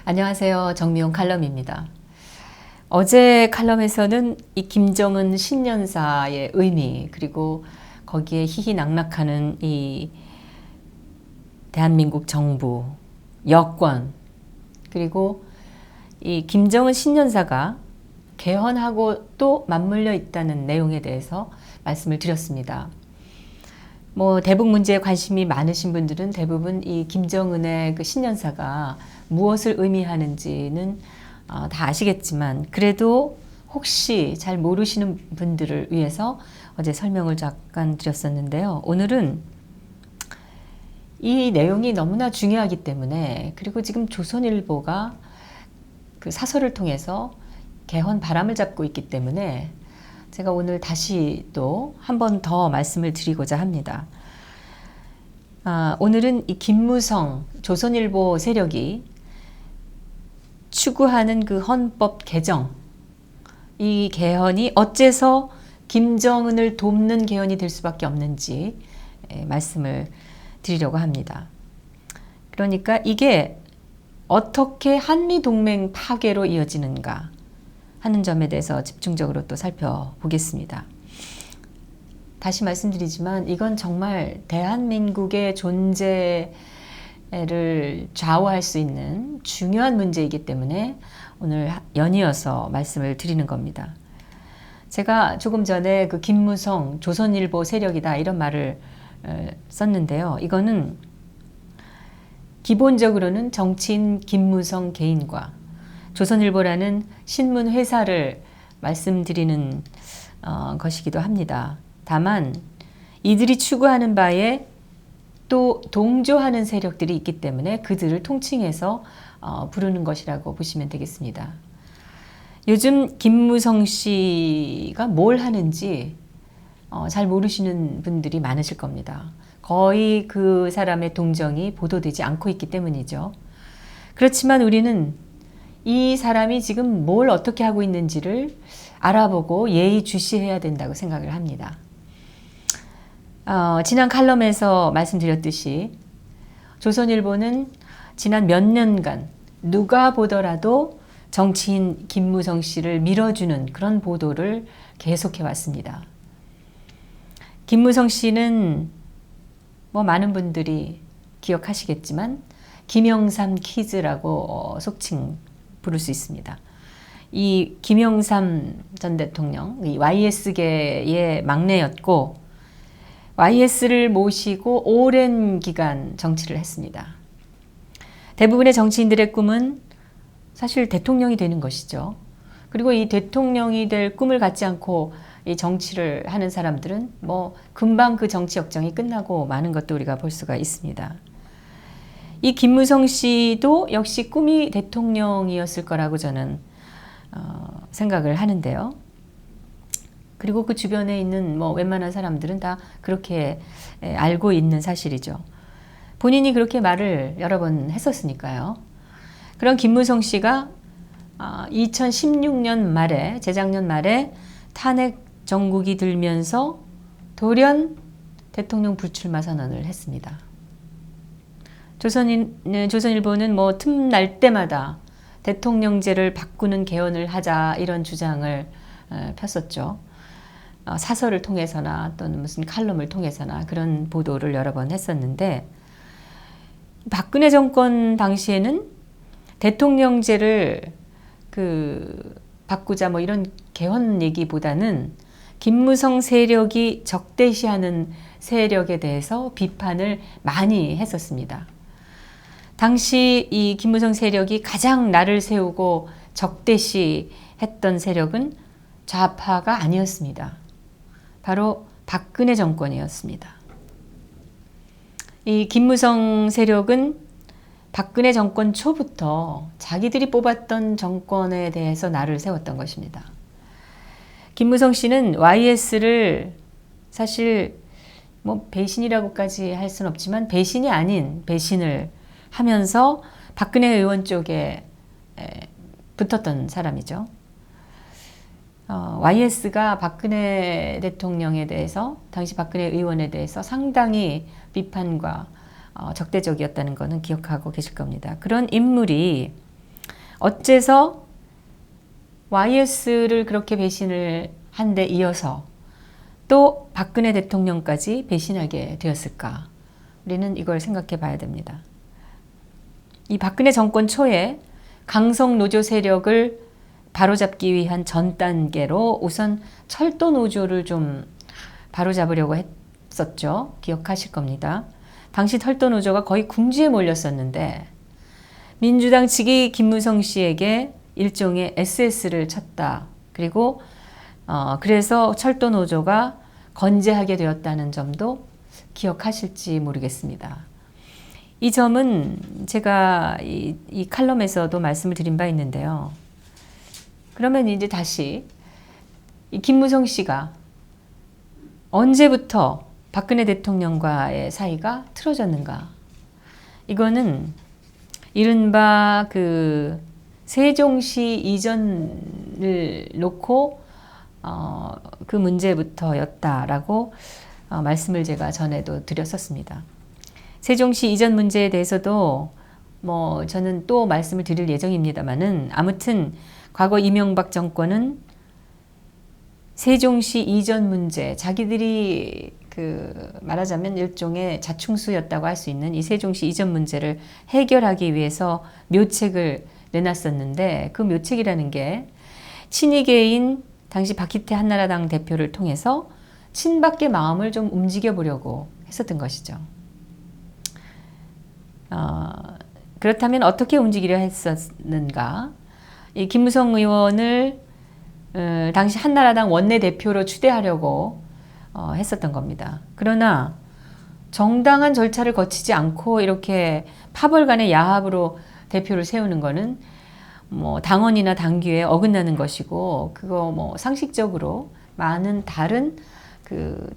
안녕하세요. 정미용 칼럼입니다. 어제 칼럼에서는 이 김정은 신년사의 의미, 그리고 거기에 희희낙낙하는 이 대한민국 정부, 여권, 그리고 이 김정은 신년사가 개헌하고 또 맞물려 있다는 내용에 대해서 말씀을 드렸습니다. 대북 문제에 관심이 많으신 분들은 대부분 이 김정은의 그 신년사가 무엇을 의미하는지는 다 아시겠지만, 그래도 혹시 잘 모르시는 분들을 위해서 어제 설명을 잠깐 드렸었는데요. 오늘은 이 내용이 너무나 중요하기 때문에, 그리고 지금 조선일보가 그 사설을 통해서 개헌 바람을 잡고 있기 때문에 제가 오늘 다시 또 한 번 더 말씀을 드리고자 합니다. 오늘은 이 김무성 조선일보 세력이 추구하는 그 헌법 개정, 이 개헌이 어째서 김정은을 돕는 개헌이 될 수밖에 없는지 말씀을 드리려고 합니다. 그러니까 이게 어떻게 한미동맹 파괴로 이어지는가 하는 점에 대해서 집중적으로 또 살펴보겠습니다. 다시 말씀드리지만 이건 정말 대한민국의 존재를 좌우할 수 있는 중요한 문제이기 때문에 오늘 연이어서 말씀을 드리는 겁니다. 제가 조금 전에 그 김무성 조선일보 세력이다 이런 말을 썼는데요. 이거는 기본적으로는 정치인 김무성 개인과 조선일보라는 신문 회사를 말씀드리는 것이기도 합니다. 다만 이들이 추구하는 바에 또 동조하는 세력들이 있기 때문에 그들을 통칭해서 부르는 것이라고 보시면 되겠습니다. 요즘 김무성 씨가 뭘 하는지 잘 모르시는 분들이 많으실 겁니다. 거의 그 사람의 동정이 보도되지 않고 있기 때문이죠. 그렇지만 우리는 이 사람이 지금 뭘 어떻게 하고 있는지를 알아보고 예의주시해야 된다고 생각을 합니다. 지난 칼럼에서 말씀드렸듯이 조선일보는 지난 몇 년간 누가 보더라도 정치인 김무성 씨를 밀어주는 그런 보도를 계속해 왔습니다. 김무성 씨는 많은 분들이 기억하시겠지만 김영삼 키즈라고 속칭 부를 수 있습니다. 이 김영삼 전 대통령, 이 YS계의 막내였고 YS를 모시고 오랜 기간 정치를 했습니다. 대부분의 정치인들의 꿈은 사실 대통령이 되는 것이죠. 그리고 이 대통령이 될 꿈을 갖지 않고 이 정치를 하는 사람들은 금방 그 정치 역정이 끝나고 마는 것도 우리가 볼 수가 있습니다. 이 김무성 씨도 역시 꿈이 대통령이었을 거라고 저는 생각을 하는데요. 그리고 그 주변에 있는 웬만한 사람들은 다 그렇게 알고 있는 사실이죠. 본인이 그렇게 말을 여러 번 했었으니까요. 그런 김무성 씨가 2016년 말에, 재작년 말에 탄핵 정국이 들면서 돌연 대통령 불출마 선언을 했습니다. 조선일보는 틈날 때마다 대통령제를 바꾸는 개헌을 하자 이런 주장을 폈었죠. 사설을 통해서나 또는 무슨 칼럼을 통해서나 그런 보도를 여러 번 했었는데, 박근혜 정권 당시에는 대통령제를 바꾸자 이런 개헌 얘기보다는 김무성 세력이 적대시하는 세력에 대해서 비판을 많이 했었습니다. 당시 이 김무성 세력이 가장 날을 세우고 적대시했던 세력은 좌파가 아니었습니다. 바로 박근혜 정권이었습니다. 이 김무성 세력은 박근혜 정권 초부터 자기들이 뽑았던 정권에 대해서 날을 세웠던 것입니다. 김무성 씨는 YS를 사실 배신이라고까지 할 수는 없지만 배신이 아닌 배신을 하면서 박근혜 의원 쪽에 붙었던 사람이죠. YS가 박근혜 대통령에 대해서, 당시 박근혜 의원에 대해서 상당히 비판과 적대적이었다는 것은 기억하고 계실 겁니다. 그런 인물이 어째서 YS를 그렇게 배신을 한 데 이어서 또 박근혜 대통령까지 배신하게 되었을까? 우리는 이걸 생각해 봐야 됩니다. 이 박근혜 정권 초에 강성 노조 세력을 바로잡기 위한 전 단계로 우선 철도 노조를 좀 바로잡으려고 했었죠. 기억하실 겁니다. 당시 철도 노조가 거의 궁지에 몰렸었는데 민주당 측이 김무성 씨에게 일종의 SS를 쳤다. 그리고 그래서 철도 노조가 건재하게 되었다는 점도 기억하실지 모르겠습니다. 이 점은 제가 이 칼럼에서도 말씀을 드린 바 있는데요. 그러면 이제 다시 이 김무성 씨가 언제부터 박근혜 대통령과의 사이가 틀어졌는가? 이거는 이른바 그 세종시 이전을 놓고 그 문제부터였다라고 말씀을 제가 전에도 드렸었습니다. 세종시 이전 문제에 대해서도 뭐 저는 또 말씀을 드릴 예정입니다만은 아무튼 과거 이명박 정권은 세종시 이전 문제, 자기들이 그 말하자면 일종의 자충수였다고 할 수 있는 이 세종시 이전 문제를 해결하기 위해서 묘책을 내놨었는데 그 묘책이라는 게 친이계인 당시 박희태 한나라당 대표를 통해서 친박계 마음을 좀 움직여 보려고 했었던 것이죠. 그렇다면 어떻게 움직이려 했었는가? 이 김무성 의원을 당시 한나라당 원내대표로 추대하려고 했었던 겁니다. 그러나 정당한 절차를 거치지 않고 이렇게 파벌간의 야합으로 대표를 세우는 것은 뭐 당원이나 당규에 어긋나는 것이고 그거 뭐 상식적으로 많은 다른 그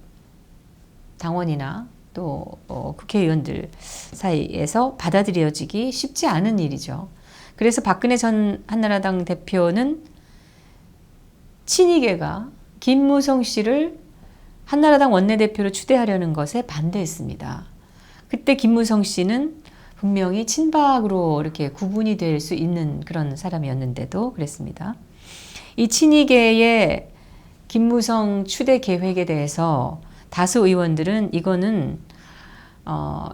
당원이나 또 국회의원들 사이에서 받아들여지기 쉽지 않은 일이죠. 그래서 박근혜 전 한나라당 대표는 친이계가 김무성 씨를 한나라당 원내대표로 추대하려는 것에 반대했습니다. 그때 김무성 씨는 분명히 친박으로 이렇게 구분이 될 수 있는 그런 사람이었는데도 그랬습니다. 이 친이계의 김무성 추대 계획에 대해서 다수 의원들은 이거는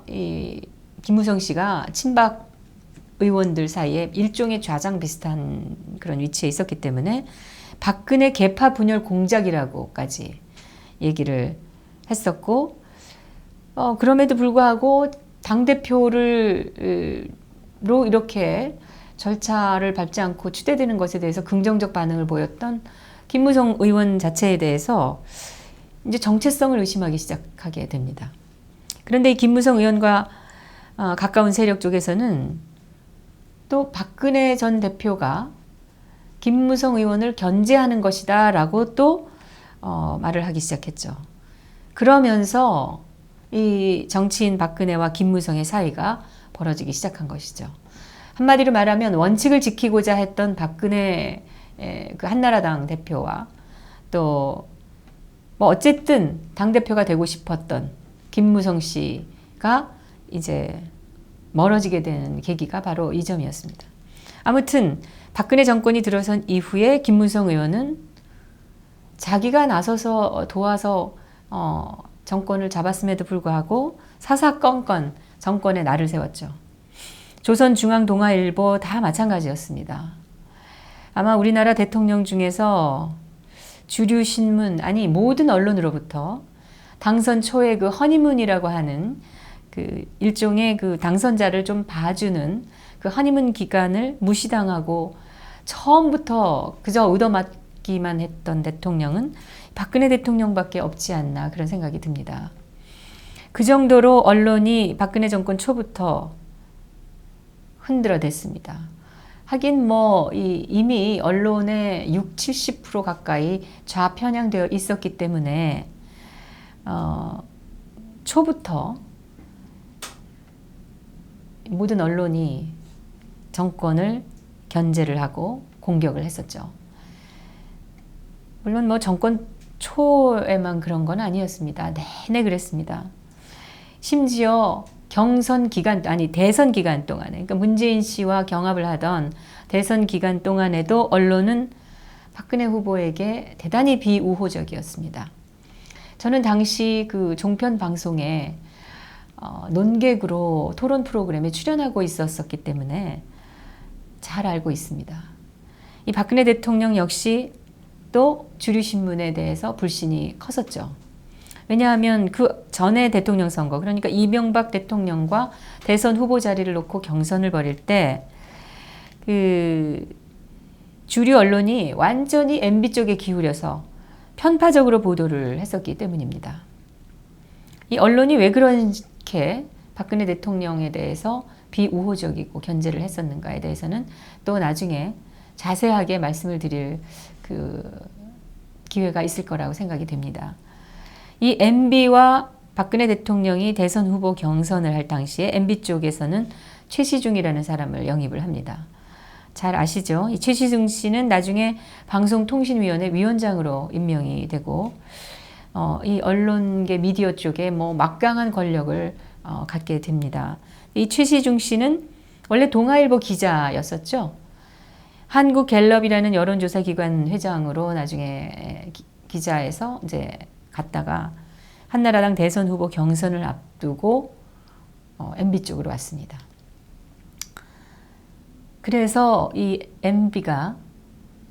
이 김무성 씨가 친박 의원들 사이에 일종의 좌장 비슷한 그런 위치에 있었기 때문에 박근혜 계파 분열 공작이라고까지 얘기를 했었고 그럼에도 불구하고 당대표로 이렇게 절차를 밟지 않고 추대되는 것에 대해서 긍정적 반응을 보였던 김무성 의원 자체에 대해서 이제 정체성을 의심하기 시작하게 됩니다. 그런데 이 김무성 의원과 가까운 세력 쪽에서는 또 박근혜 전 대표가 김무성 의원을 견제하는 것이다 라고 또 말을 하기 시작했죠. 그러면서 이 정치인 박근혜와 김무성의 사이가 벌어지기 시작한 것이죠. 한마디로 말하면 원칙을 지키고자 했던 박근혜 그 한나라당 대표와 또 뭐 어쨌든 당대표가 되고 싶었던 김무성 씨가 이제 멀어지게 되는 계기가 바로 이 점이었습니다. 아무튼 박근혜 정권이 들어선 이후에 김무성 의원은 자기가 나서서 도와서 정권을 잡았음에도 불구하고 사사건건 정권에 날을 세웠죠. 조선중앙동아일보 다 마찬가지였습니다. 아마 우리나라 대통령 중에서 주류 신문 아니 모든 언론으로부터 당선 초에 그 허니문이라고 하는 그 일종의 그 당선자를 좀 봐주는 그 허니문 기간을 무시당하고 처음부터 그저 얻어맞기만 했던 대통령은 박근혜 대통령밖에 없지 않나 그런 생각이 듭니다. 그 정도로 언론이 박근혜 정권 초부터 흔들어댔습니다. 하긴 뭐 이미 언론의 60-70% 가까이 좌편향되어 있었기 때문에 초부터 모든 언론이 정권을 견제를 하고 공격을 했었죠. 물론 뭐 정권 초에만 그런 건 아니었습니다. 내내 그랬습니다. 심지어 대선 기간 동안에 그러니까 문재인 씨와 경합을 하던 대선 기간 동안에도 언론은 박근혜 후보에게 대단히 비우호적이었습니다. 저는 당시 그 종편 방송에 논객으로 토론 프로그램에 출연하고 있었기 때문에 잘 알고 있습니다. 이 박근혜 대통령 역시 또 주류신문에 대해서 불신이 컸었죠. 왜냐하면 그 전에 대통령 선거, 그러니까 이명박 대통령과 대선 후보 자리를 놓고 경선을 벌일 때 그 주류 언론이 완전히 MB 쪽에 기울여서 편파적으로 보도를 했었기 때문입니다. 이 언론이 왜 그렇게 박근혜 대통령에 대해서 비우호적이고 견제를 했었는가에 대해서는 또 나중에 자세하게 말씀을 드릴 그 기회가 있을 거라고 생각이 됩니다. 이 MB와 박근혜 대통령이 대선 후보 경선을 할 당시에 MB 쪽에서는 최시중이라는 사람을 영입을 합니다. 잘 아시죠? 이 최시중 씨는 나중에 방송통신위원회 위원장으로 임명이 되고 이 언론계 미디어 쪽에 뭐 막강한 권력을 갖게 됩니다. 이 최시중 씨는 원래 동아일보 기자였었죠. 한국갤럽이라는 여론조사 기관 회장으로 나중에 기자에서 이제 갔다가 한나라당 대선 후보 경선을 앞두고 MB 쪽으로 왔습니다. 그래서 이 MB가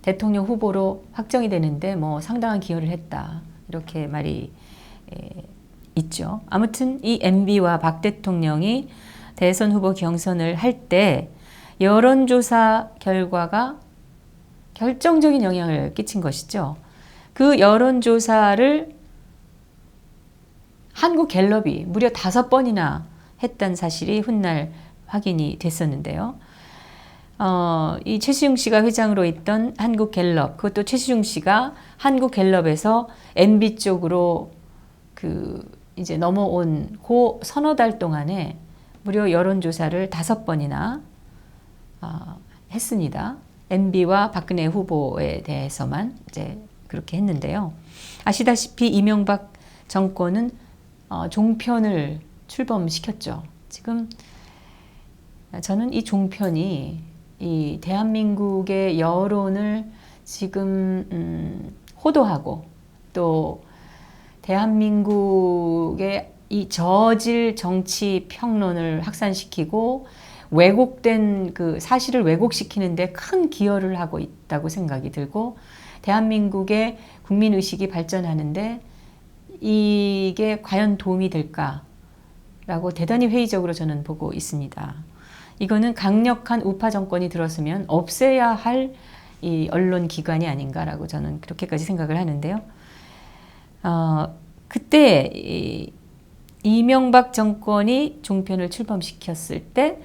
대통령 후보로 확정이 되는데 뭐 상당한 기여를 했다. 이렇게 말이 있죠. 아무튼 이 MB와 박 대통령이 대선 후보 경선을 할 때 여론조사 결과가 결정적인 영향을 끼친 것이죠. 그 여론조사를 한국갤럽이 무려 5번이나 했던 사실이 훗날 확인이 됐었는데요. 이 최시중 씨가 회장으로 있던 한국갤럽, 그것도 최시중 씨가 한국갤럽에서 MB 쪽으로 이제 넘어온 그 서너 달 동안에 무려 여론조사를 5번이나 했습니다. MB와 박근혜 후보에 대해서만 이제 그렇게 했는데요. 아시다시피 이명박 정권은 종편을 출범시켰죠. 지금 저는 이 종편이 이 대한민국의 여론을 지금 호도하고 또 대한민국의 이 저질 정치 평론을 확산시키고 왜곡된 그 사실을 왜곡시키는데 큰 기여를 하고 있다고 생각이 들고 대한민국의 국민의식이 발전하는데 이게 과연 도움이 될까라고 대단히 회의적으로 저는 보고 있습니다. 이거는 강력한 우파 정권이 들었으면 없애야 할 이 언론 기관이 아닌가라고 저는 그렇게까지 생각을 하는데요. 그때 이명박 정권이 종편을 출범시켰을 때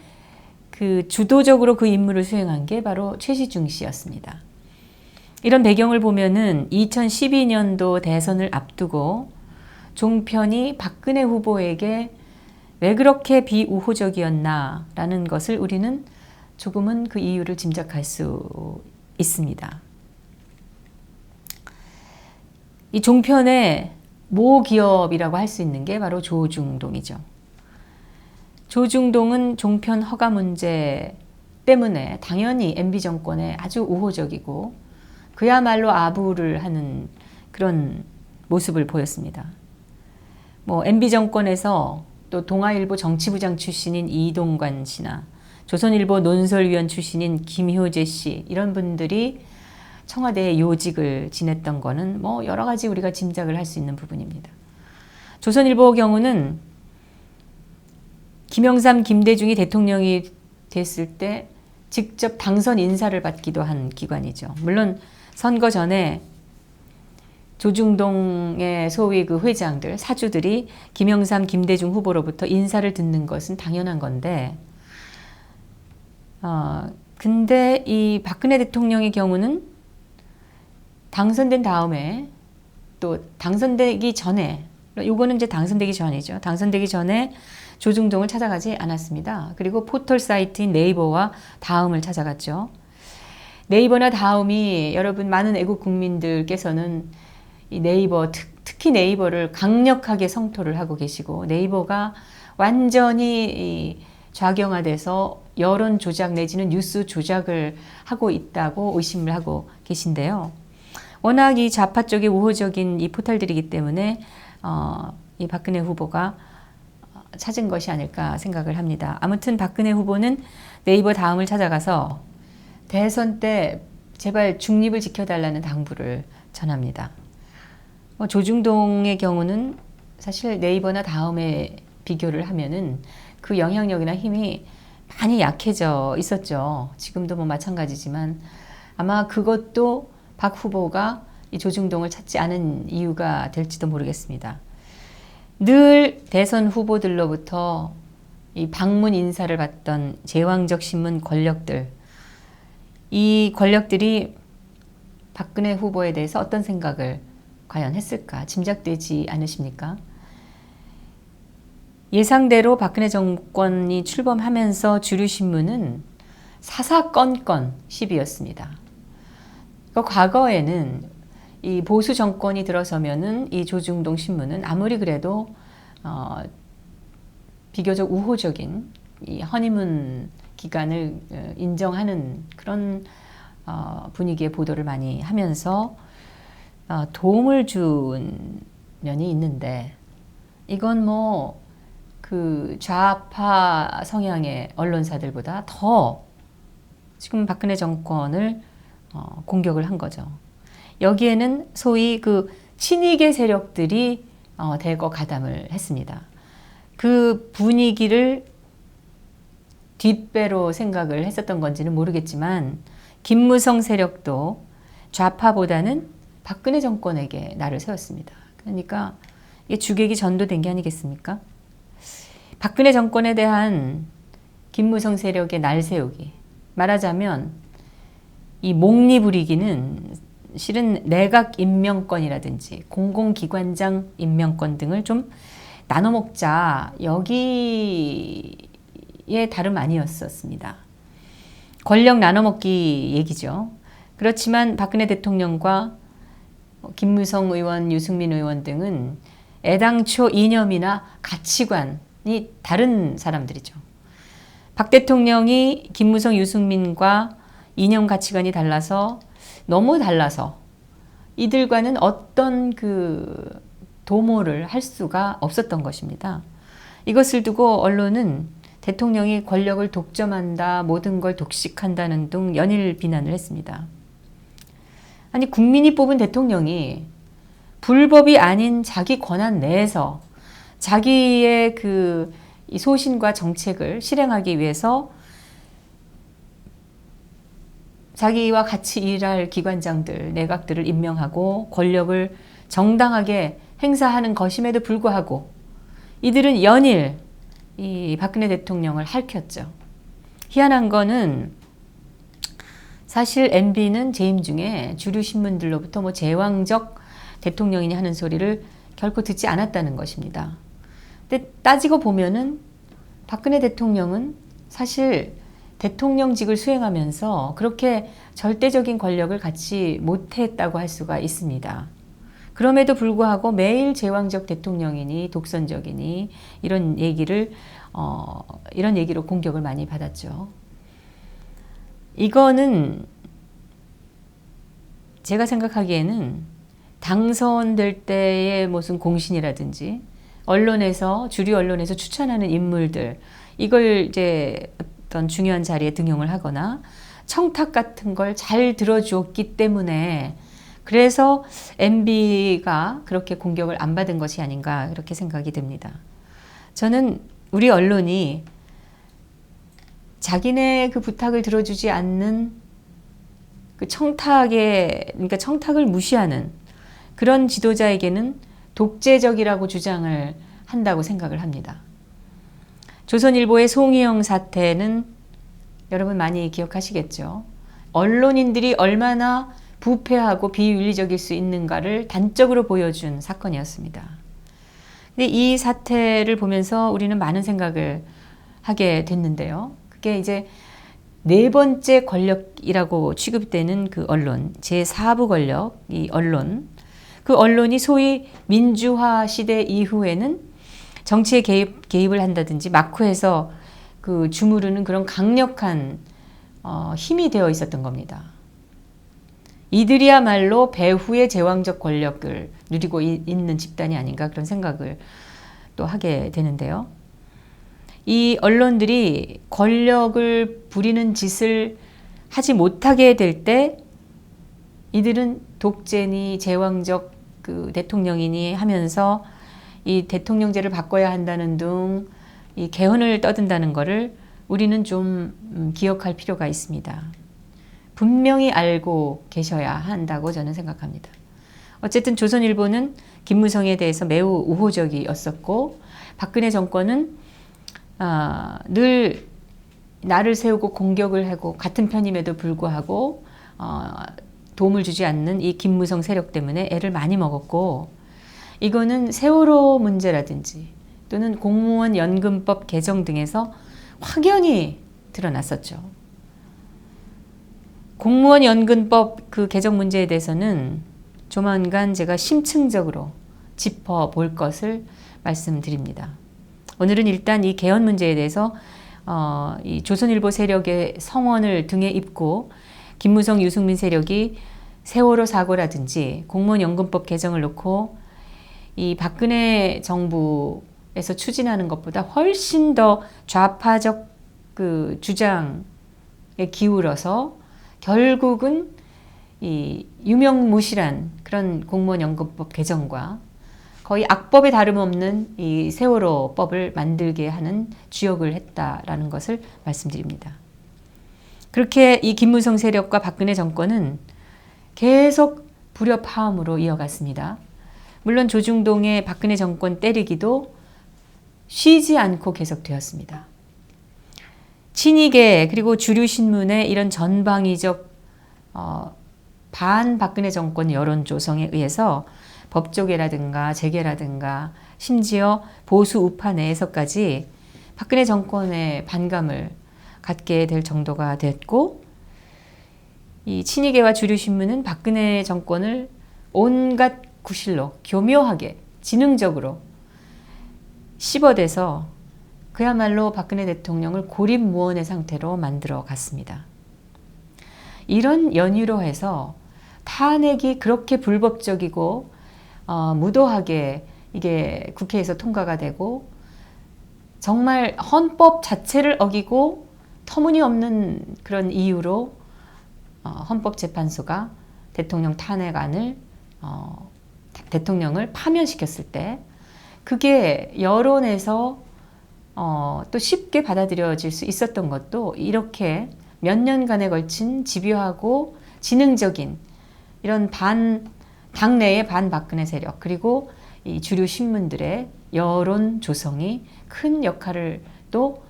그 주도적으로 그 임무를 수행한 게 바로 최시중 씨였습니다. 이런 배경을 보면은 2012년도 대선을 앞두고 종편이 박근혜 후보에게 왜 그렇게 비우호적이었나라는 것을 우리는 조금은 그 이유를 짐작할 수 있습니다. 이 종편의 모기업이라고 할 수 있는 게 바로 조중동이죠. 조중동은 종편 허가 문제 때문에 당연히 MB 정권에 아주 우호적이고 그야말로 아부를 하는 그런 모습을 보였습니다. 뭐 MB 정권에서 또 동아일보 정치부장 출신인 이동관 씨나 조선일보 논설위원 출신인 김효재 씨 이런 분들이 청와대에 요직을 지냈던 거는 뭐 여러 가지 우리가 짐작을 할 수 있는 부분입니다. 조선일보 경우는 김영삼, 김대중이 대통령이 됐을 때 직접 당선 인사를 받기도 한 기관이죠. 물론 선거 전에 조중동의 소위 그 회장들, 사주들이 김영삼, 김대중 후보로부터 인사를 듣는 것은 당연한 건데 근데 이 박근혜 대통령의 경우는 당선된 다음에 또 당선되기 전에 요거는 이제 당선되기 전이죠. 당선되기 전에 조중동을 찾아가지 않았습니다. 그리고 포털 사이트인 네이버와 다음을 찾아갔죠. 네이버나 다음이 여러분 많은 애국 국민들께서는 이 네이버 특히 네이버를 강력하게 성토를 하고 계시고 네이버가 완전히 좌경화돼서 여론 조작 내지는 뉴스 조작을 하고 있다고 의심을 하고 계신데요. 워낙 이 좌파 쪽의 우호적인 이 포탈들이기 때문에 이 박근혜 후보가 찾은 것이 아닐까 생각을 합니다. 아무튼 박근혜 후보는 네이버 다음을 찾아가서 대선 때 제발 중립을 지켜달라는 당부를 전합니다. 조중동의 경우는 사실 네이버나 다음에 비교를 하면은 그 영향력이나 힘이 많이 약해져 있었죠. 지금도 뭐 마찬가지지만 아마 그것도 박 후보가 이 조중동을 찾지 않은 이유가 될지도 모르겠습니다. 늘 대선 후보들로부터 이 방문 인사를 받던 제왕적 신문 권력들, 이 권력들이 박근혜 후보에 대해서 어떤 생각을 과연 했을까 짐작되지 않으십니까? 예상대로 박근혜 정권이 출범하면서 주류 신문은 사사건건 시비였습니다. 그러니까 과거에는 이 보수 정권이 들어서면은 이 조중동 신문은 아무리 그래도 비교적 우호적인 이 허니문 기간을 인정하는 그런 분위기의 보도를 많이 하면서 도움을 준 면이 있는데 이건 뭐 그 좌파 성향의 언론사들보다 더 지금 박근혜 정권을 공격을 한 거죠. 여기에는 소위 그 친이계 세력들이 대거 가담을 했습니다. 그 분위기를 뒷배로 생각을 했었던 건지는 모르겠지만 김무성 세력도 좌파보다는 박근혜 정권에게 날을 세웠습니다. 그러니까 이게 주객이 전도된 게 아니겠습니까? 박근혜 정권에 대한 김무성 세력의 날 세우기. 말하자면 이 목리부리기는 실은 내각 임명권이라든지 공공기관장 임명권 등을 좀 나눠 먹자 여기에 다름 아니었었습니다. 권력 나눠 먹기 얘기죠. 그렇지만 박근혜 대통령과 김무성 의원, 유승민 의원 등은 애당초 이념이나 가치관이 다른 사람들이죠. 박 대통령이 김무성, 유승민과 이념 가치관이 달라서 너무 달라서 이들과는 어떤 그 도모를 할 수가 없었던 것입니다. 이것을 두고 언론은 대통령이 권력을 독점한다, 모든 걸 독식한다는 등 연일 비난을 했습니다. 아니 국민이 뽑은 대통령이 불법이 아닌 자기 권한 내에서 자기의 그 소신과 정책을 실행하기 위해서 자기와 같이 일할 기관장들, 내각들을 임명하고 권력을 정당하게 행사하는 것임에도 불구하고 이들은 연일 이 박근혜 대통령을 핥혔죠. 희한한 거는 사실 MB는 재임 중에 주류 신문들로부터 뭐 제왕적 대통령이니 하는 소리를 결코 듣지 않았다는 것입니다. 근데 따지고 보면은 박근혜 대통령은 사실 대통령직을 수행하면서 그렇게 절대적인 권력을 갖지 못했다고 할 수가 있습니다. 그럼에도 불구하고 매일 제왕적 대통령이니 독선적이니 이런 얘기로 공격을 많이 받았죠. 이거는 제가 생각하기에는 당선될 때의 무슨 공신이라든지 언론에서 주류 언론에서 추천하는 인물들 이걸 이제 어떤 중요한 자리에 등용을 하거나 청탁 같은 걸 잘 들어주었기 때문에 그래서 MB가 그렇게 공격을 안 받은 것이 아닌가 이렇게 생각이 듭니다. 저는 우리 언론이 자기네 그 부탁을 들어주지 않는 그 그러니까 청탁을 무시하는 그런 지도자에게는 독재적이라고 주장을 한다고 생각을 합니다. 조선일보의 송희영 사태는 여러분 많이 기억하시겠죠. 언론인들이 얼마나 부패하고 비윤리적일 수 있는가를 단적으로 보여준 사건이었습니다. 근데 이 사태를 보면서 우리는 많은 생각을 하게 됐는데요. 그게 이제 네 번째 권력이라고 취급되는 그 언론, 제4부 권력, 이 언론, 그 언론이 소위 민주화 시대 이후에는 정치에 개입을 한다든지 막후해서 그 주무르는 그런 강력한 힘이 되어 있었던 겁니다. 이들이야말로 배후의 제왕적 권력을 누리고 있는 집단이 아닌가 그런 생각을 또 하게 되는데요. 이 언론들이 권력을 부리는 짓을 하지 못하게 될 때 이들은 독재니 제왕적 그 대통령이니 하면서 이 대통령제를 바꿔야 한다는 등 이 개헌을 떠든다는 것을 우리는 좀 기억할 필요가 있습니다. 분명히 알고 계셔야 한다고 저는 생각합니다. 어쨌든 조선일보는 김무성에 대해서 매우 우호적이었었고 박근혜 정권은 늘 나를 세우고 공격을 하고 같은 편임에도 불구하고 도움을 주지 않는 이 김무성 세력 때문에 애를 많이 먹었고 이거는 세월호 문제라든지 또는 공무원 연금법 개정 등에서 확연히 드러났었죠. 공무원 연금법 그 개정 문제에 대해서는 조만간 제가 심층적으로 짚어볼 것을 말씀드립니다. 오늘은 일단 이 개헌 문제에 대해서 이 조선일보 세력의 성원을 등에 입고 김무성, 유승민 세력이 세월호 사고라든지 공무원 연금법 개정을 놓고 이 박근혜 정부에서 추진하는 것보다 훨씬 더 좌파적 그 주장에 기울어서 결국은 이 유명무실한 그런 공무원 연금법 개정과 거의 악법에 다름없는 이 세월호법을 만들게 하는 주역을 했다라는 것을 말씀드립니다. 그렇게 이 김무성 세력과 박근혜 정권은 계속 불협화음으로 이어갔습니다. 물론 조중동의 박근혜 정권 때리기도 쉬지 않고 계속되었습니다. 친이계 그리고 주류신문의 이런 전방위적 반박근혜 정권 여론 조성에 의해서 법조계라든가 재계라든가 심지어 보수 우파 내에서까지 박근혜 정권의 반감을 갖게 될 정도가 됐고 이 친이계와 주류신문은 박근혜 정권을 온갖 구실로 교묘하게 지능적으로 씹어대서 그야말로 박근혜 대통령을 고립무원의 상태로 만들어 갔습니다. 이런 연유로 해서 탄핵이 그렇게 불법적이고 무도하게 이게 국회에서 통과가 되고 정말 헌법 자체를 어기고 터무니없는 그런 이유로 헌법재판소가 대통령 탄핵안을 대통령을 파면시켰을 때 그게 여론에서 또 쉽게 받아들여질 수 있었던 것도 이렇게 몇 년간에 걸친 집요하고 지능적인 이런 당내의 반박근혜 세력 그리고 이 주류 신문들의 여론 조성이 큰 역할을 또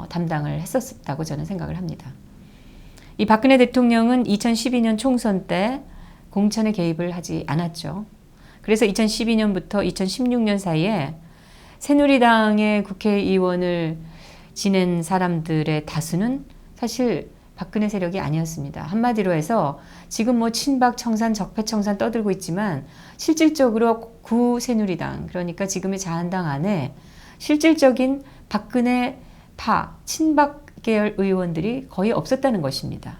담당을 했었다고 저는 생각을 합니다. 이 박근혜 대통령은 2012년 총선 때 공천에 개입을 하지 않았죠. 그래서 2012년부터 2016년 사이에 새누리당의 국회의원을 지낸 사람들의 다수는 사실 박근혜 세력이 아니었습니다. 한마디로 해서 지금 뭐 친박 청산, 적폐 청산 떠들고 있지만 실질적으로 구새누리당 그러니까 지금의 자한당 안에 실질적인 박근혜 파, 친박 계열 의원들이 거의 없었다는 것입니다.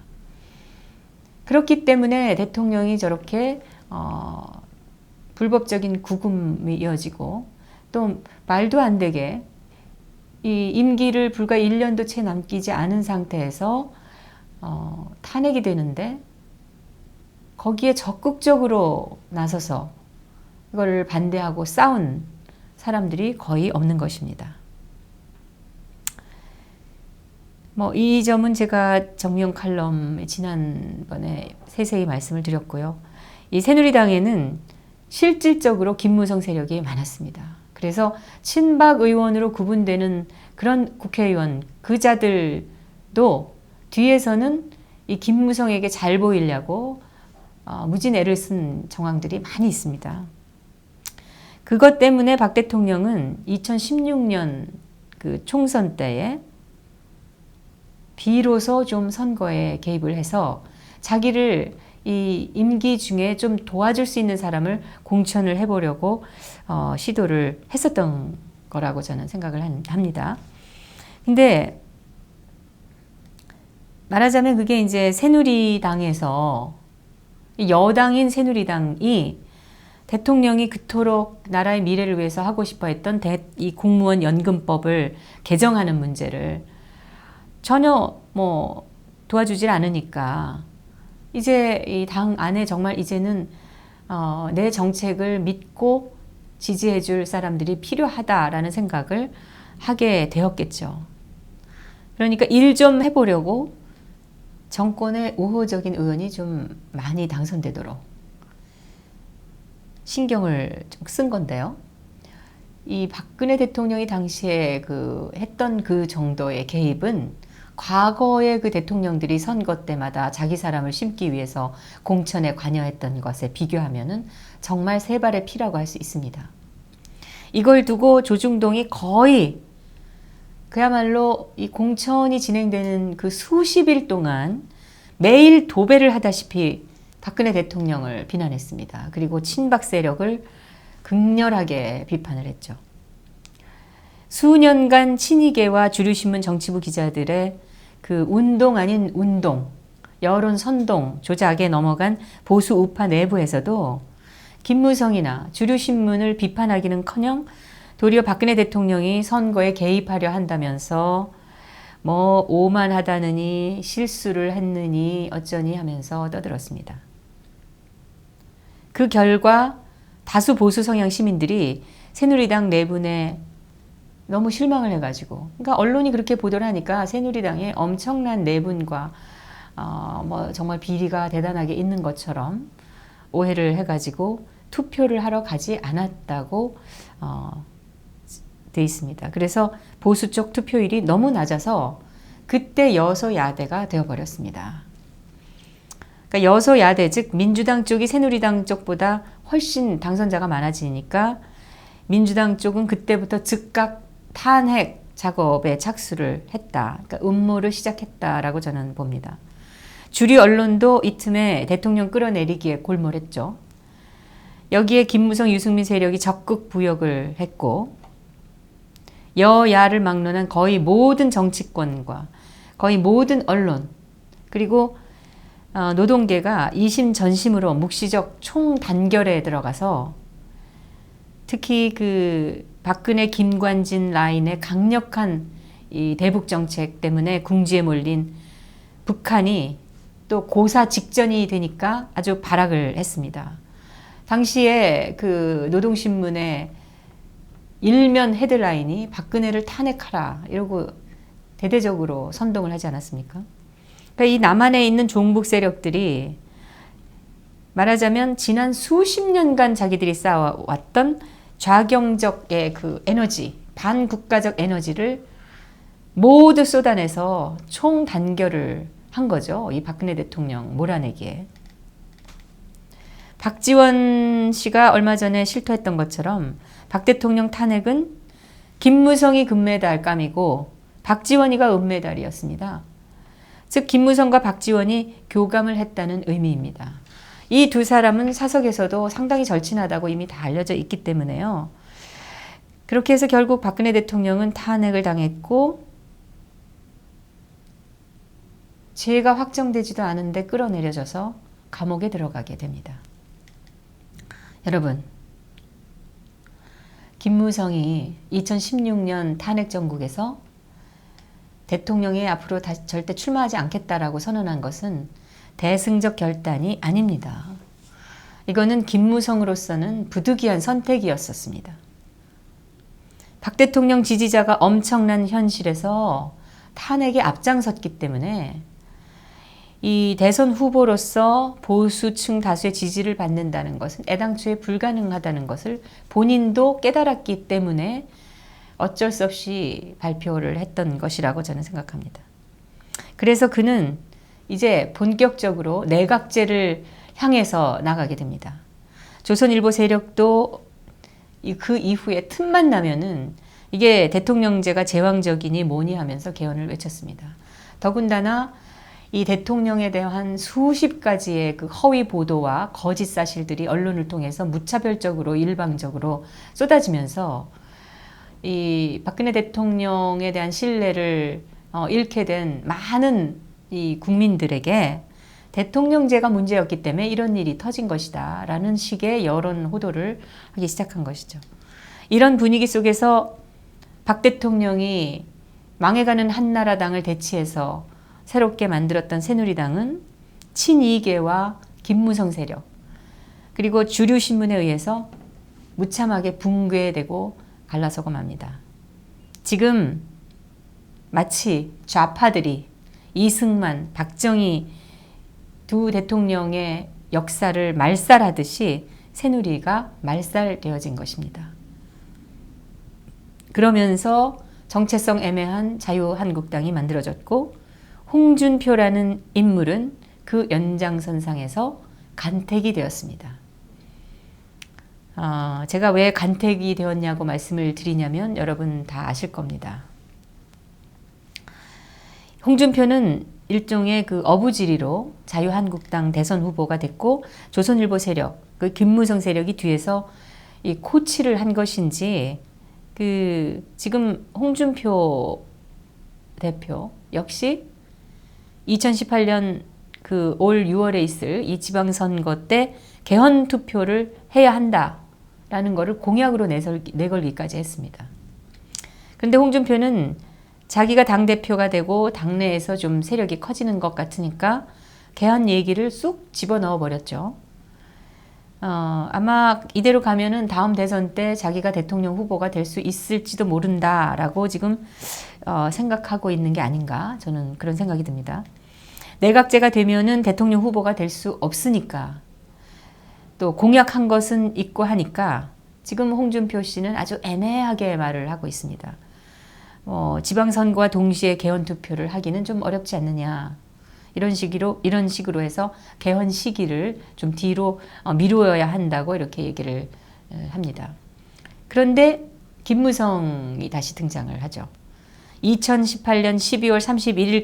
그렇기 때문에 대통령이 저렇게 불법적인 구금이 이어지고 또 말도 안 되게 이 임기를 불과 1년도 채 남기지 않은 상태에서 탄핵이 되는데 거기에 적극적으로 나서서 이걸 반대하고 싸운 사람들이 거의 없는 것입니다. 이 점은 제가 정명 칼럼에 지난번에 세세히 말씀을 드렸고요. 이 새누리당에는 실질적으로 김무성 세력이 많았습니다. 그래서 친박 의원으로 구분되는 그런 국회의원 그 자들도 뒤에서는 이 김무성에게 잘 보이려고 무진 애를 쓴 정황들이 많이 있습니다. 그것 때문에 박 대통령은 2016년 그 총선 때에 비로소 좀 선거에 개입을 해서 자기를 이 임기 중에 좀 도와줄 수 있는 사람을 공천을 해보려고 시도를 했었던 거라고 저는 생각을 합니다. 근데 말하자면 그게 이제 새누리당에서 여당인 새누리당이 대통령이 그토록 나라의 미래를 위해서 하고 싶어 했던 이 공무원 연금법을 개정하는 문제를 전혀 뭐 도와주질 않으니까 이제 이 당 안에 정말 이제는 내 정책을 믿고 지지해 줄 사람들이 필요하다라는 생각을 하게 되었겠죠. 그러니까 일 좀 해보려고 정권의 우호적인 의원이 좀 많이 당선되도록 신경을 좀 쓴 건데요. 이 박근혜 대통령이 당시에 했던 그 정도의 개입은 과거의 그 대통령들이 선거 때마다 자기 사람을 심기 위해서 공천에 관여했던 것에 비교하면은 정말 세 발의 피라고 할 수 있습니다. 이걸 두고 조중동이 거의 그야말로 이 공천이 진행되는 그 수십 일 동안 매일 도배를 하다시피 박근혜 대통령을 비난했습니다. 그리고 친박 세력을 극렬하게 비판을 했죠. 수년간 친이계와 주류신문 정치부 기자들의 그 운동 아닌 운동, 여론 선동 조작에 넘어간 보수 우파 내부에서도 김무성이나 주류신문을 비판하기는커녕 도리어 박근혜 대통령이 선거에 개입하려 한다면서 뭐 오만하다느니 실수를 했느니 어쩌니 하면서 떠들었습니다. 그 결과 다수 보수 성향 시민들이 새누리당 내분에 너무 실망을 해가지고, 그러니까 언론이 그렇게 보도를 하니까 새누리당에 엄청난 내분과 뭐 정말 비리가 대단하게 있는 것처럼 오해를 해가지고 투표를 하러 가지 않았다고 돼 있습니다. 그래서 보수 쪽 투표율이 너무 낮아서 그때 여소야대가 되어버렸습니다. 그러니까 여소야대, 즉 민주당 쪽이 새누리당 쪽보다 훨씬 당선자가 많아지니까 민주당 쪽은 그때부터 즉각 탄핵 작업에 착수를 했다. 그러니까 음모를 시작했다라고 저는 봅니다. 주류 언론도 이 틈에 대통령 끌어내리기에 골몰했죠. 여기에 김무성, 유승민 세력이 적극 부역을 했고 여야를 막론한 거의 모든 정치권과 거의 모든 언론 그리고 노동계가 이심전심으로 묵시적 총단결에 들어가서 특히 그 박근혜 김관진 라인의 강력한 이 대북 정책 때문에 궁지에 몰린 북한이 또 고사 직전이 되니까 아주 발악을 했습니다. 당시에 그 노동신문의 일면 헤드라인이 박근혜를 탄핵하라 이러고 대대적으로 선동을 하지 않았습니까? 그러니까 이 남한에 있는 종북 세력들이 말하자면 지난 수십 년간 자기들이 쌓아왔던 좌경적의 그 에너지, 반국가적 에너지를 모두 쏟아내서 총단결을 한 거죠. 이 박근혜 대통령 몰아내기에. 박지원 씨가 얼마 전에 실토했던 것처럼 박 대통령 탄핵은 김무성이 금메달감이고 박지원이가 은메달이었습니다. 즉 김무성과 박지원이 교감을 했다는 의미입니다. 이 두 사람은 사석에서도 상당히 절친하다고 이미 다 알려져 있기 때문에요. 그렇게 해서 결국 박근혜 대통령은 탄핵을 당했고 죄가 확정되지도 않은데 끌어내려져서 감옥에 들어가게 됩니다. 여러분, 김무성이 2016년 탄핵 정국에서 대통령이 앞으로 절대 출마하지 않겠다라고 선언한 것은 대승적 결단이 아닙니다. 이거는 김무성으로서는 부득이한 선택이었었습니다. 박 대통령 지지자가 엄청난 현실에서 탄핵에 앞장섰기 때문에 이 대선 후보로서 보수층 다수의 지지를 받는다는 것은 애당초에 불가능하다는 것을 본인도 깨달았기 때문에 어쩔 수 없이 발표를 했던 것이라고 저는 생각합니다. 그래서 그는 이제 본격적으로 내각제를 향해서 나가게 됩니다. 조선일보 세력도 그 이후에 틈만 나면은 이게 대통령제가 제왕적이니 뭐니 하면서 개헌을 외쳤습니다. 더군다나 이 대통령에 대한 수십 가지의 그 허위 보도와 거짓 사실들이 언론을 통해서 무차별적으로 일방적으로 쏟아지면서 이 박근혜 대통령에 대한 신뢰를 잃게 된 많은 이 국민들에게 대통령제가 문제였기 때문에 이런 일이 터진 것이다 라는 식의 여론 호도를 하기 시작한 것이죠. 이런 분위기 속에서 박 대통령이 망해가는 한나라당을 대치해서 새롭게 만들었던 새누리당은 친이계와 김무성 세력 그리고 주류 신문에 의해서 무참하게 붕괴되고 갈라서고 맙니다. 지금 마치 좌파들이 이승만, 박정희 두 대통령의 역사를 말살하듯이 새누리가 말살되어진 것입니다. 그러면서 정체성 애매한 자유한국당이 만들어졌고 홍준표라는 인물은 그 연장선상에서 간택이 되었습니다. 제가 왜 간택이 되었냐고 말씀을 드리냐면 여러분 다 아실 겁니다. 홍준표는 일종의 그 어부지리로 자유한국당 대선 후보가 됐고 조선일보 세력, 그 김무성 세력이 뒤에서 이 코치를 한 것인지 지금 홍준표 대표 역시 2018년 올 6월에 있을 이 지방선거 때 개헌 투표를 해야 한다라는 것을 공약으로 내걸기까지 했습니다. 그런데 홍준표는 자기가 당대표가 되고 당내에서 좀 세력이 커지는 것 같으니까 개헌 얘기를 쑥 집어넣어 버렸죠. 아마 이대로 가면은 다음 대선 때 자기가 대통령 후보가 될 수 있을지도 모른다라고 지금 생각하고 있는 게 아닌가 저는 그런 생각이 듭니다. 내각제가 되면은 대통령 후보가 될 수 없으니까 또 공약한 것은 있고 하니까 지금 홍준표 씨는 아주 애매하게 말을 하고 있습니다. 지방선거와 동시에 개헌 투표를 하기는 좀 어렵지 않느냐. 이런 식으로 해서 개헌 시기를 좀 뒤로 미루어야 한다고 이렇게 얘기를 합니다. 그런데 김무성이 다시 등장을 하죠. 2018년 12월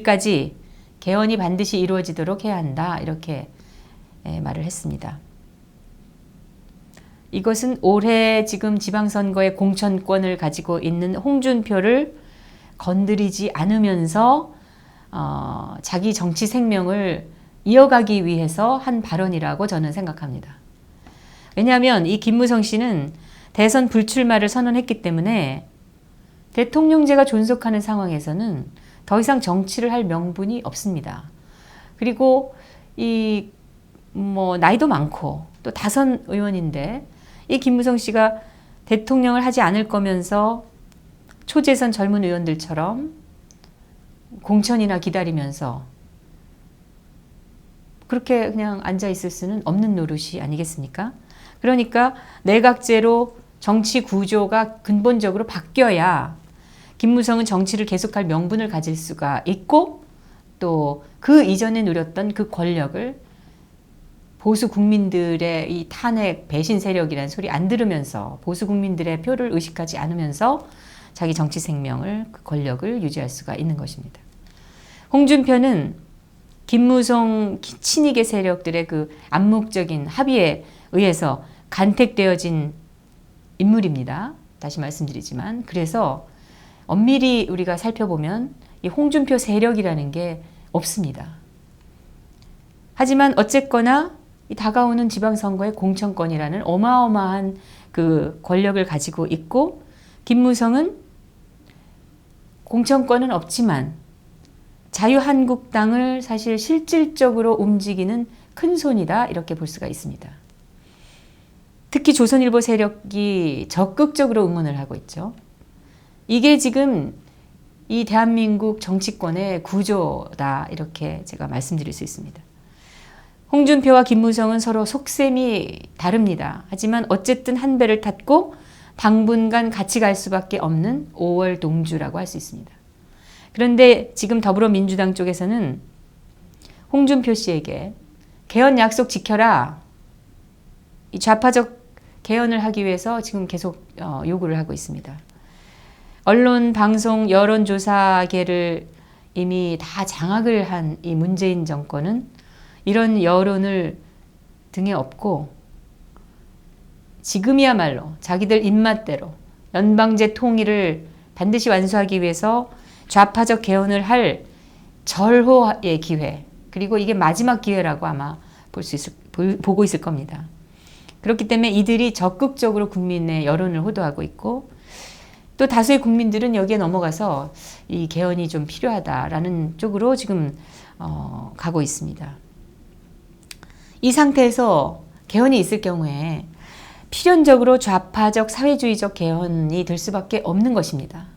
31일까지 개헌이 반드시 이루어지도록 해야 한다. 이렇게 말을 했습니다. 이것은 올해 지금 지방선거의 공천권을 가지고 있는 홍준표를 건드리지 않으면서 자기 정치 생명을 이어가기 위해서 한 발언이라고 저는 생각합니다. 왜냐하면 이 김무성 씨는 대선 불출마를 선언했기 때문에 대통령제가 존속하는 상황에서는 더 이상 정치를 할 명분이 없습니다. 그리고 나이도 많고 또 다선 의원인데 이 김무성 씨가 대통령을 하지 않을 거면서 초재선 젊은 의원들처럼 공천이나 기다리면서 그렇게 그냥 앉아 있을 수는 없는 노릇이 아니겠습니까? 그러니까 내각제로 정치 구조가 근본적으로 바뀌어야 김무성은 정치를 계속할 명분을 가질 수가 있고 또 그 이전에 누렸던 그 권력을 보수 국민들의 이 탄핵 배신 세력이라는 소리 안 들으면서 보수 국민들의 표를 의식하지 않으면서 자기 정치 생명을 그 권력을 유지할 수가 있는 것입니다. 홍준표는 김무성 친이계 세력들의 그 암묵적인 합의에 의해서 간택되어진 인물입니다. 다시 말씀드리지만 그래서 엄밀히 우리가 살펴보면 이 홍준표 세력이라는 게 없습니다. 하지만 어쨌거나 이 다가오는 지방선거의 공천권이라는 어마어마한 그 권력을 가지고 있고 김무성은 공천권은 없지만 자유한국당을 사실 실질적으로 움직이는 큰 손이다 이렇게 볼 수가 있습니다. 특히 조선일보 세력이 적극적으로 응원을 하고 있죠. 이게 지금 이 대한민국 정치권의 구조다 이렇게 제가 말씀드릴 수 있습니다. 홍준표와 김무성은 서로 속셈이 다릅니다. 하지만 어쨌든 한 배를 탔고 당분간 같이 갈 수밖에 없는 5월 동주라고 할 수 있습니다. 그런데 지금 더불어민주당 쪽에서는 홍준표 씨에게 개헌 약속 지켜라. 이 좌파적 개헌을 하기 위해서 지금 계속 요구를 하고 있습니다. 언론, 방송, 여론조사계를 이미 다 장악을 한 이 문재인 정권은 이런 여론을 등에 업고 지금이야말로 자기들 입맛대로 연방제 통일을 반드시 완수하기 위해서 좌파적 개헌을 할 절호의 기회, 그리고 이게 마지막 기회라고 아마 보고 있을 겁니다. 그렇기 때문에 이들이 적극적으로 국민의 여론을 호도하고 있고, 또 다수의 국민들은 여기에 넘어가서 이 개헌이 좀 필요하다라는 쪽으로 지금 가고 있습니다. 이 상태에서 개헌이 있을 경우에 필연적으로 좌파적 사회주의적 개헌이 될 수밖에 없는 것입니다.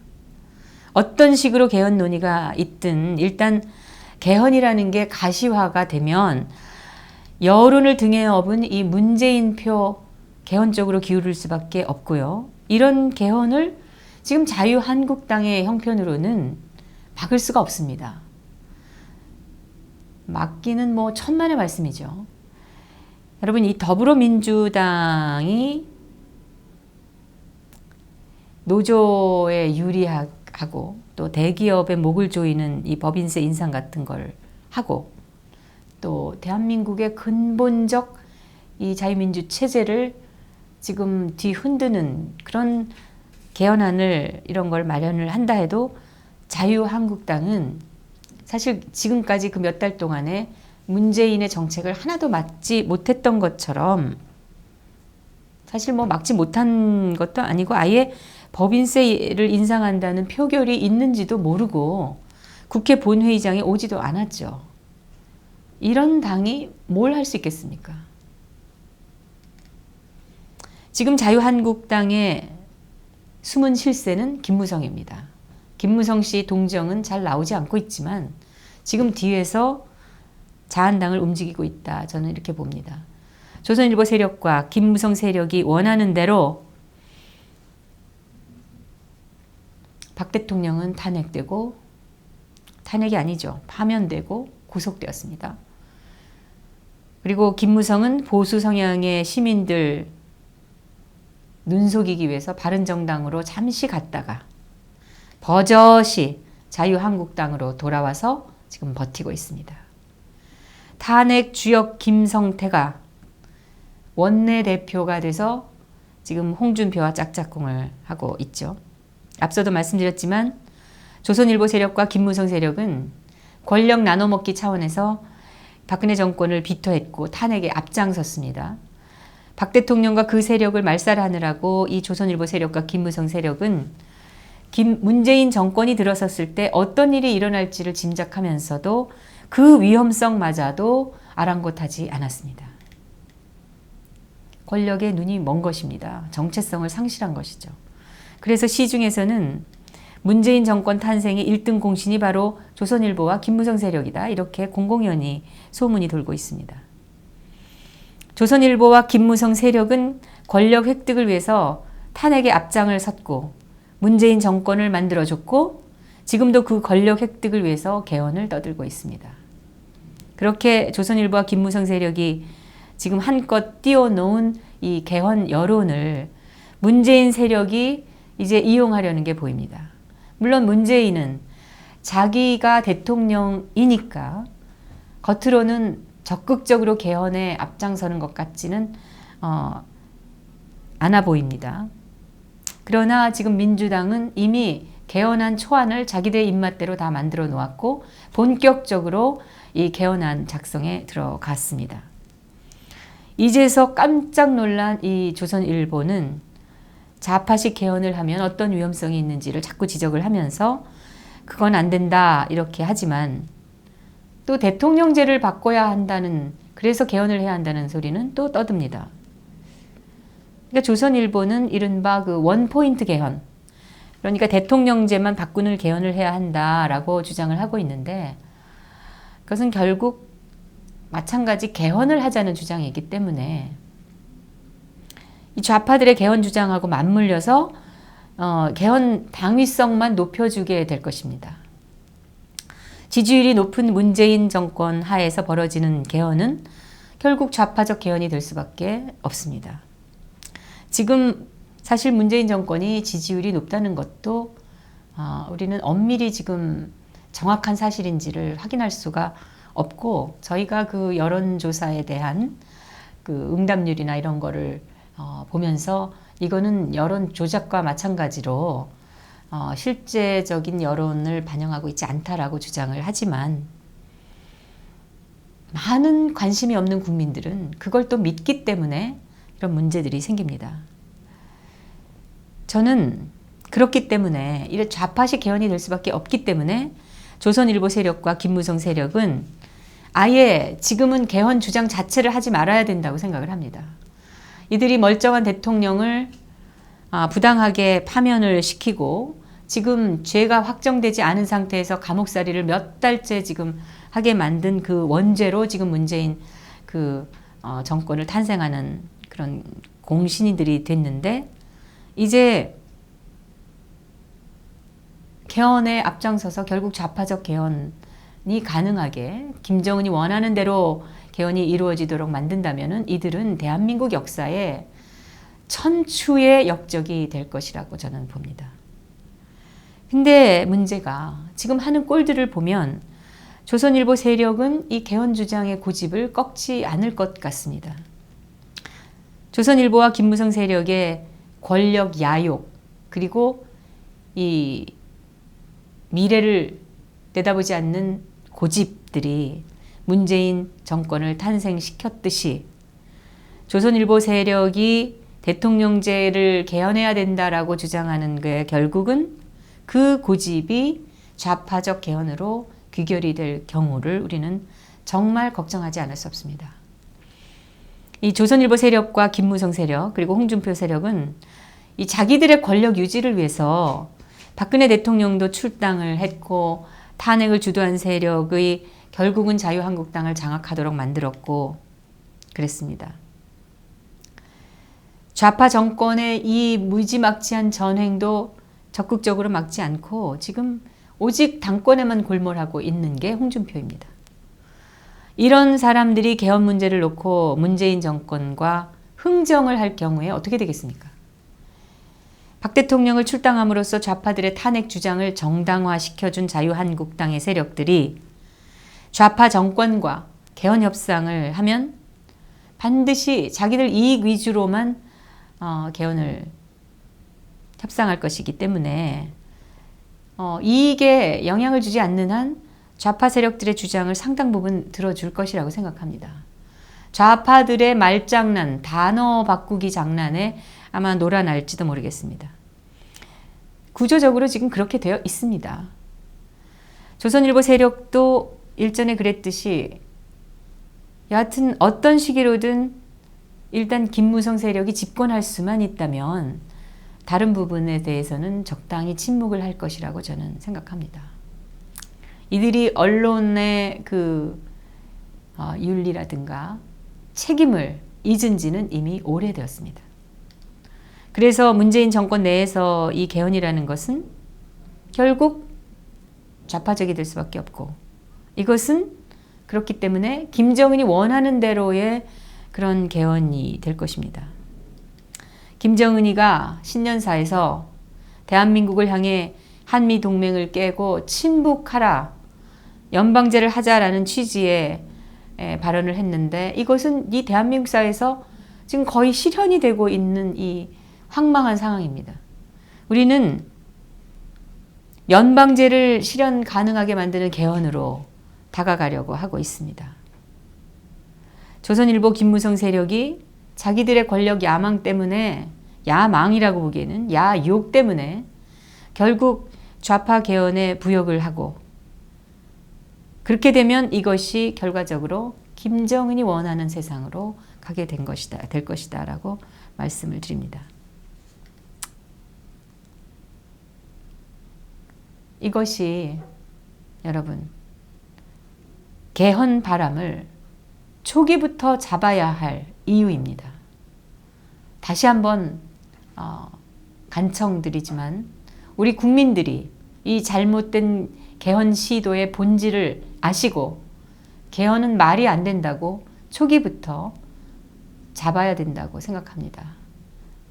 어떤 식으로 개헌 논의가 있든 일단 개헌이라는 게 가시화가 되면 여론을 등에 업은 이 문재인 표 개헌 쪽으로 기울을 수밖에 없고요. 이런 개헌을 지금 자유한국당의 형편으로는 막을 수가 없습니다. 막기는 뭐 천만의 말씀이죠. 여러분, 이 더불어민주당이 노조에 유리하고 또 대기업의 목을 조이는 이 법인세 인상 같은 걸 하고, 또 대한민국의 근본적 이 자유민주 체제를 지금 뒤흔드는 그런 개헌안을 이런 걸 마련을 한다 해도 자유한국당은 사실 지금까지 그 몇 달 동안에 문재인의 정책을 하나도 막지 못했던 것처럼, 사실 뭐 막지 못한 것도 아니고 아예 법인세를 인상한다는 표결이 있는지도 모르고 국회 본회의장에 오지도 않았죠. 이런 당이 뭘 할 수 있겠습니까? 지금 자유한국당의 숨은 실세는 김무성입니다. 김무성 씨 동정은 잘 나오지 않고 있지만 지금 뒤에서 자한당을 움직이고 있다. 저는 이렇게 봅니다. 조선일보 세력과 김무성 세력이 원하는 대로 박 대통령은 탄핵되고, 탄핵이 아니죠, 파면되고 구속되었습니다. 그리고 김무성은 보수 성향의 시민들 눈속이기 위해서 바른정당으로 잠시 갔다가 버젓이 자유한국당으로 돌아와서 지금 버티고 있습니다. 탄핵 주역 김성태가 원내대표가 돼서 지금 홍준표와 짝짝꿍을 하고 있죠. 앞서도 말씀드렸지만 조선일보 세력과 김무성 세력은 권력 나눠먹기 차원에서 박근혜 정권을 비토했고 탄핵에 앞장섰습니다. 박 대통령과 그 세력을 말살하느라고 이 조선일보 세력과 김무성 세력은 문재인 정권이 들어섰을 때 어떤 일이 일어날지를 짐작하면서도 그 위험성마저도 아랑곳하지 않았습니다. 권력의 눈이 먼 것입니다. 정체성을 상실한 것이죠. 그래서 시중에서는 문재인 정권 탄생의 1등 공신이 바로 조선일보와 김무성 세력이다, 이렇게 공공연히 소문이 돌고 있습니다. 조선일보와 김무성 세력은 권력 획득을 위해서 탄핵의 앞장을 섰고 문재인 정권을 만들어줬고 지금도 그 권력 획득을 위해서 개헌을 떠들고 있습니다. 그렇게 조선일보와 김무성 세력이 지금 한껏 띄워놓은 이 개헌 여론을 문재인 세력이 이제 이용하려는 게 보입니다. 물론 문재인은 자기가 대통령이니까 겉으로는 적극적으로 개헌에 앞장서는 것 같지는 않아 보입니다. 그러나 지금 민주당은 이미 개헌안 초안을 자기들 입맛대로 다 만들어 놓았고 본격적으로 이 개헌안 작성에 들어갔습니다. 이제서 깜짝 놀란 이 조선일보는 좌파식 개헌을 하면 어떤 위험성이 있는지를 자꾸 지적을 하면서 그건 안 된다 이렇게 하지만, 또 대통령제를 바꿔야 한다는, 그래서 개헌을 해야 한다는 소리는 또 떠듭니다. 그러니까 조선일보는 이른바 그 원포인트 개헌, 그러니까 대통령제만 바꾸는 개헌을 해야 한다라고 주장을 하고 있는데, 그것은 결국 마찬가지 개헌을 하자는 주장이기 때문에 이 좌파들의 개헌 주장하고 맞물려서 개헌 당위성만 높여주게 될 것입니다. 지지율이 높은 문재인 정권 하에서 벌어지는 개헌은 결국 좌파적 개헌이 될 수밖에 없습니다. 지금 사실 문재인 정권이 지지율이 높다는 것도 우리는 엄밀히 지금 정확한 사실인지를 확인할 수가 없고, 저희가 그 여론조사에 대한 그 응답률이나 이런 거를 보면서 이거는 여론 조작과 마찬가지로 실제적인 여론을 반영하고 있지 않다라고 주장을 하지만 많은 관심이 없는 국민들은 그걸 또 믿기 때문에 이런 문제들이 생깁니다. 저는 그렇기 때문에 이런 좌파식 개헌이 될 수밖에 없기 때문에 조선일보 세력과 김무성 세력은 아예 지금은 개헌 주장 자체를 하지 말아야 된다고 생각을 합니다. 이들이 멀쩡한 대통령을 부당하게 파면을 시키고 지금 죄가 확정되지 않은 상태에서 감옥살이를 몇 달째 지금 하게 만든 그 원죄로 지금 문재인 정권을 탄생하는 그런 공신이들이 됐는데 이제 개헌에 앞장서서 결국 좌파적 개헌이 가능하게 김정은이 원하는 대로 개헌이 이루어지도록 만든다면은 이들은 대한민국 역사에 천추의 역적이 될 것이라고 저는 봅니다. 근데 문제가 지금 하는 꼴들을 보면 조선일보 세력은 이 개헌 주장의 고집을 꺾지 않을 것 같습니다. 조선일보와 김무성 세력의 권력 야욕 그리고 이 미래를 내다보지 않는 고집들이 문재인 정권을 탄생시켰듯이 조선일보 세력이 대통령제를 개헌해야 된다라고 주장하는 게 결국은 그 고집이 좌파적 개헌으로 귀결이 될 경우를 우리는 정말 걱정하지 않을 수 없습니다. 이 조선일보 세력과 김무성 세력 그리고 홍준표 세력은 이 자기들의 권력 유지를 위해서 박근혜 대통령도 출당을 했고 탄핵을 주도한 세력의 결국은 자유한국당을 장악하도록 만들었고 그랬습니다. 좌파 정권의 이 무지막지한 전횡도 적극적으로 막지 않고 지금 오직 당권에만 골몰하고 있는 게 홍준표입니다. 이런 사람들이 개헌 문제를 놓고 문재인 정권과 흥정을 할 경우에 어떻게 되겠습니까? 박 대통령을 출당함으로써 좌파들의 탄핵 주장을 정당화시켜준 자유한국당의 세력들이 좌파 정권과 개헌 협상을 하면 반드시 자기들 이익 위주로만 개헌을 협상할 것이기 때문에 이익에 영향을 주지 않는 한 좌파 세력들의 주장을 상당 부분 들어줄 것이라고 생각합니다. 좌파들의 말장난, 단어 바꾸기 장난에 아마 놀아날지도 모르겠습니다. 구조적으로 지금 그렇게 되어 있습니다. 조선일보 세력도 일전에 그랬듯이 여하튼 어떤 시기로든 일단 김무성 세력이 집권할 수만 있다면 다른 부분에 대해서는 적당히 침묵을 할 것이라고 저는 생각합니다. 이들이 언론의 윤리라든가 책임을 잊은 지는 이미 오래되었습니다. 그래서 문재인 정권 내에서 이 개헌이라는 것은 결국 좌파적이 될 수밖에 없고 이것은 그렇기 때문에 김정은이 원하는 대로의 그런 개헌이 될 것입니다. 김정은이가 신년사에서 대한민국을 향해 한미 동맹을 깨고 친북하라, 연방제를 하자라는 취지의 발언을 했는데 이것은 이 대한민국 사회에서 지금 거의 실현이 되고 있는 이 황망한 상황입니다. 우리는 연방제를 실현 가능하게 만드는 개헌으로 다가가려고 하고 있습니다. 조선일보 김무성 세력이 자기들의 권력 야망 때문에 야망이라고 보기에는 야욕 때문에 결국 좌파 개헌에 부역을 하고 그렇게 되면 이것이 결과적으로 김정은이 원하는 세상으로 가게 될 것이다 라고 말씀을 드립니다. 이것이 여러분 개헌 바람을 초기부터 잡아야 할 이유입니다. 다시 한번 간청드리지만 우리 국민들이 이 잘못된 개헌 시도의 본질을 아시고 개헌은 말이 안 된다고 초기부터 잡아야 된다고 생각합니다.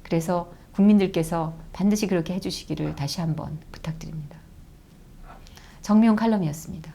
그래서 국민들께서 반드시 그렇게 해주시기를 다시 한번 부탁드립니다. 정미용 칼럼이었습니다.